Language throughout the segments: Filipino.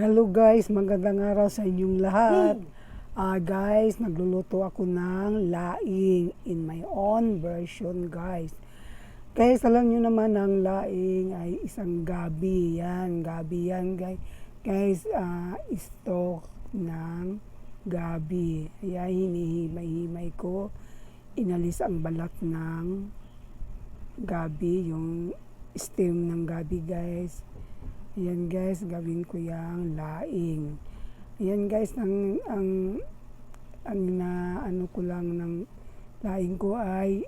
Hello guys, magandang araw sa inyong lahat. Guys, nagluluto ako ng laing in my own version guys. Guys, alam nyo naman ang laing ay isang gabi. Gabi yan guys. Guys, stock ng gabi. Kaya hinihimay-himay ko. Inalis ang balat ng gabi, yung stem ng gabi guys. Ayan guys, gawin ko yung laing. Ayan guys, ang ano ko lang ng laing ko ay,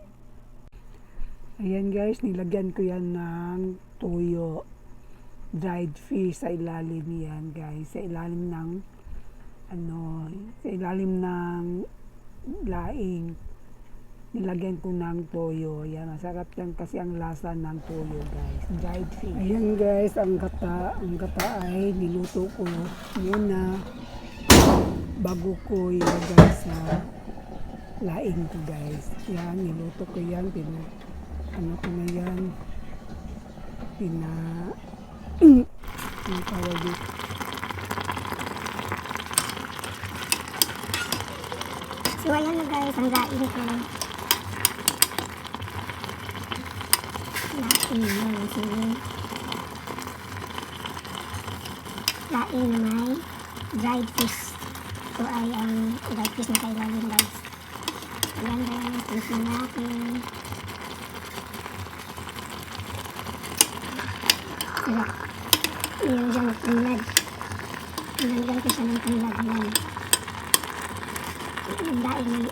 ayan guys, nilagyan ko yan ng toyo, dried fish sa ilalim yan guys, sa ilalim ng laing. Nilagyan ko ng toyo. Yan, masarap yan kasi ang lasa ng toyo guys. Dried fish. Ayan guys, ang gata ay niluto ko muna bago ko ilagay sa laing ko guys. Yan, niluto ko yan. Ano tawag dito. So ayan na guys, ang laing ko. Laing na may dried fish. Ito ay ang dried fish na kailangan guys. Ayan guys, tisin natin. Diba? Meron dyan ng tanglad. Nilagyan ko siya ng tanglad yan. Yung laing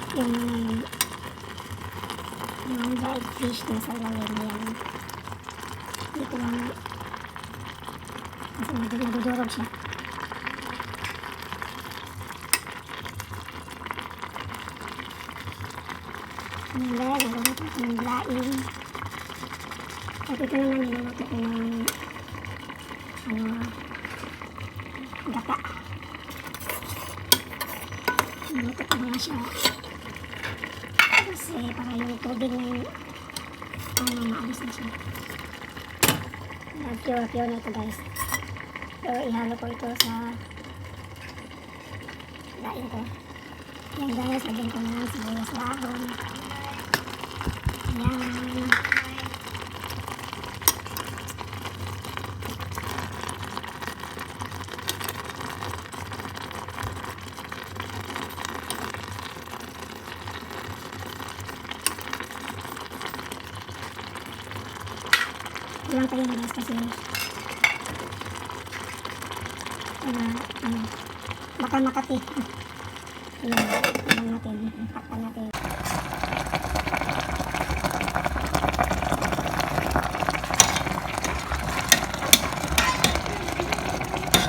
yung dried fish na sa ilalim na yan. Dito lang kasi nagdudurog siya. Ayan guys, niluluto ko ng laing. At ito naman niluluto ko ng gata. Niluluto ko nga siya kasi para yung tubig na maalis na siya. Pure na ito guys. So ihalo ko ito sa laing ko. Ayan guys, lagyan ko ng sibuyas dahon. Ayan. Ilang tayo na guys kasi baka makati. Ayan natin, pakpan natin.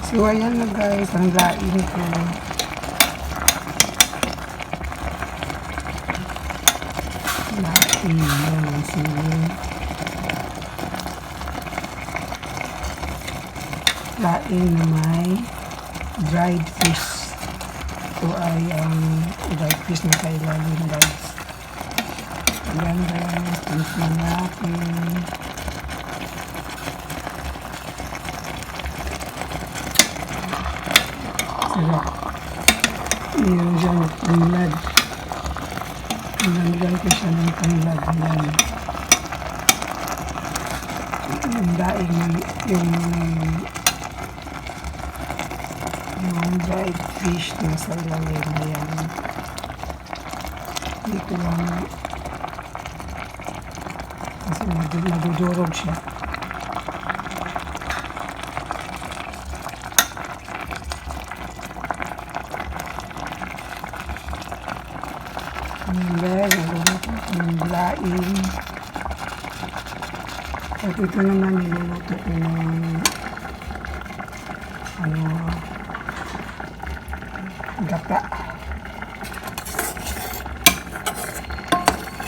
So ayan na guys, ang laing ko. Laing yan, sige. Laing na may dried fish. Ito ay ang dried fish na kailangan guys. Ayan guys, tingnan natin. Sarap. Meron dyan ng tanglad. Nilagyan ko siya ng tanglad. Ayan. Yung daing yung dried fish na sa ilalim na yan. Dito lang kasi nadudurog siya. And then, niluluto ko ng laing. At ito naman niluluto ko ng gata.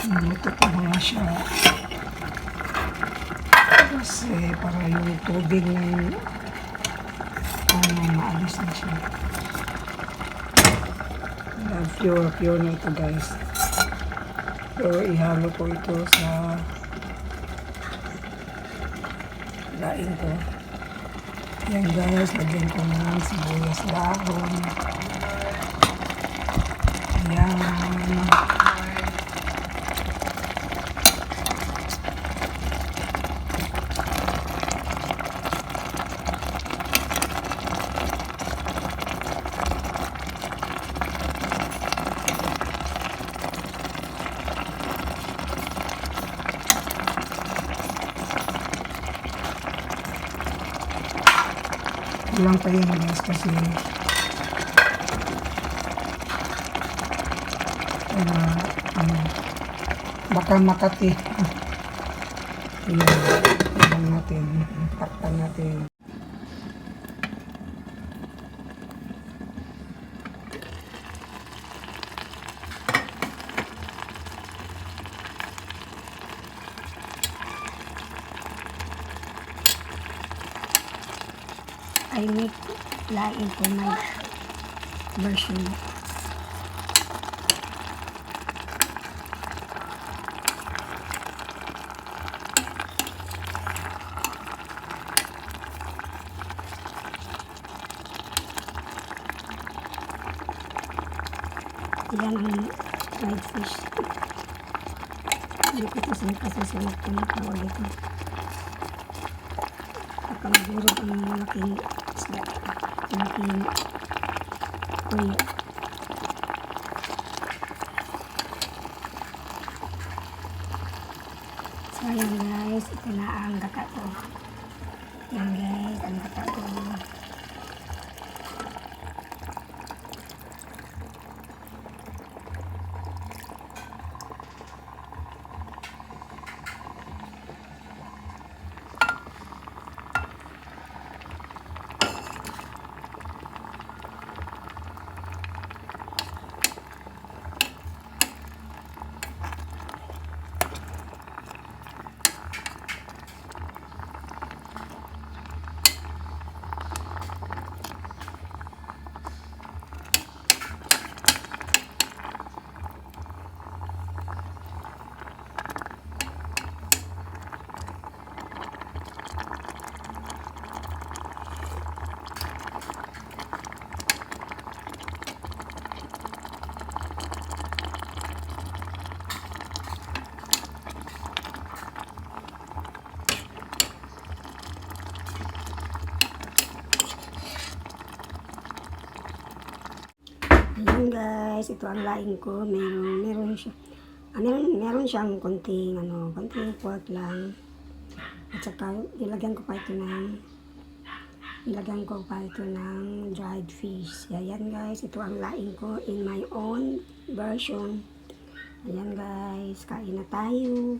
Niluluto ko nga siya kasi para yung tubig na maalis na siya. Pure na ito guys. So ihalo ko ito sa laing ko. Yan guys, lagyan ko ng sibuyas dahon. Yan. Kulang pa yan guys kasi ano, baka makati. Yan, ibang natin, takpan natin. I make laing for my version. Yan ang fried fish. Hindi ko kasi sulit ko na tawag ito. Pagkamagurog ang malaking isda. Malaking kuya. So yan guys, ito na ang gata ko. Yan guys, ang gata ko. Ayan guys, ito ang laing ko. Meron siyang konting pork lang. At saka nilagyan ko pa ito ng dried fish. Ayan guys, ito ang laing ko in my own version. Ayan guys, kain na tayo.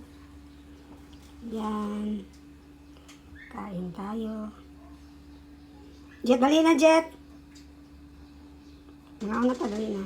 Ayan. Kain tayo. Jet, dali na Jet! Ngaw na ta, dali na.